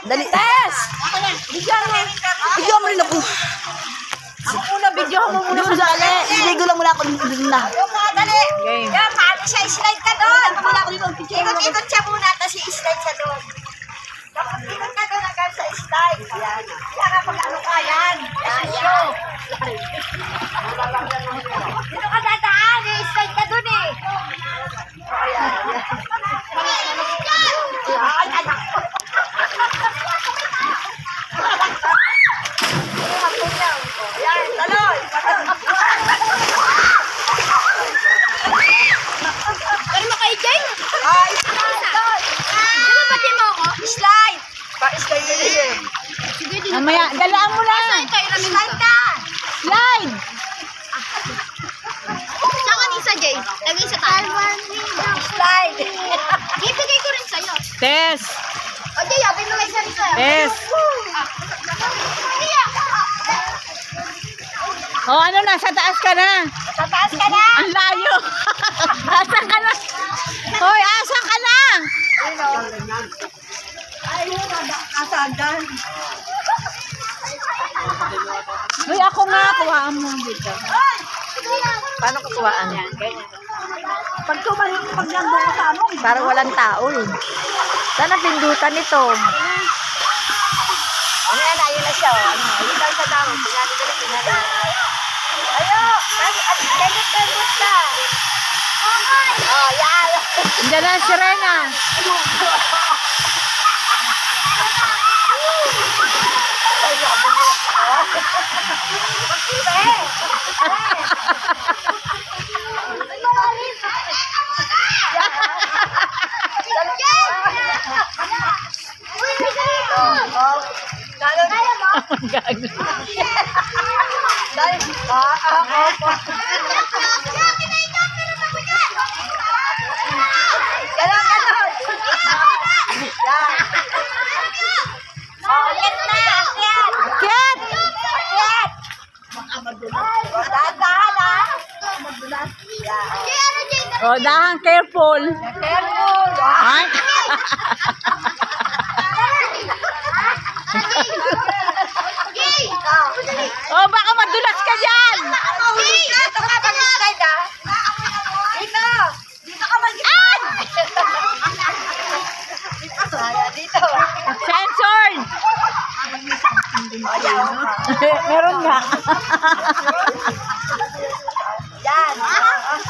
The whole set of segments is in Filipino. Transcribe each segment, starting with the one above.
Dali. Tess! Bigyan mo. Bigyan mo rin ako. Ako muna, video mo muna sa dali. Ligo lang muna ako dito na. Dali. Yan, paano siya? Slide ka doon. Ikot-ikot siya muna, tapos i-slide siya doon. Tapos ikot ka doon hanggang sa slide. Yan. Yan ang pag-ano ka yan. Yan. Dito ka dadaan, i-slide ka doon eh. Ayan. Ay, anak ko. Yan, taloy. Pero makaigay? Ay, slide. Di ba pati mo ako? Slide. Pa-slide ka din. Sige, di Mamaya, dalaan mo na. Slide ka. Slide. Saka ni sa Jay. Lagay sa tayo. Slide. Ibigay ko rin sa'yo. Tess. O Jay, binulay sa rin sa'yo. Tess. Hindi Oh, ano na? Sa taas ka na. Tataas ka na. Ang layo. Asa ka na? Hoy, asa ka na? Asagan. Hoy, ako nga. Kuhaan mo dito. Paano kukuhaan yan? Pag tumayo, pag nandun ka sa ano. Parang walang tao eh. Sana pindutan ito. Ano yan, ayun na siya. Ayun lang sa damo. Pinali. Ayo. Pegot ka. Oh, yan. Diyan na, Serena. Oh, dahan, careful. Ay. Oh, baka madulas ka dyan. Dito ka mag-slide ah. Dito. Dito ka mag-slide. Dito. Censored. Meron nga. Yan.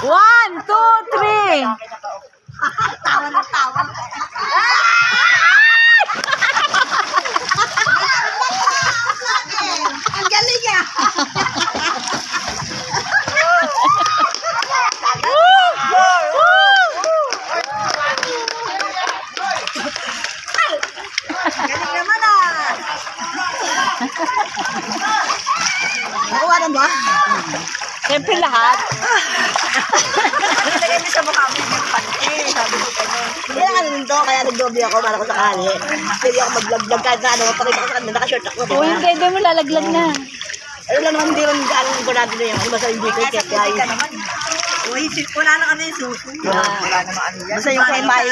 1, 2, 3. Tawa ng tawa. Ang galing ah. Galing naman ah. Nakuha na ba? Siyempre lahat. Nilagay mo sa mukha mo yung panty. Sabi ko gano'n. Hindi na kanin to, kaya nag-doble ako para ko sakali. Hindi ako mag-vlog kahit na ano, pakita ko sa kanila, naka-short ako. Oh, hindi mo lalaglag na. Ano lang naman, hindi rin gano'n ko natin na yan. Ano ba sa hindi ko i-check yan? Uy, wala na kami yung suso. Wala naman ano yan. Basta yung kay May,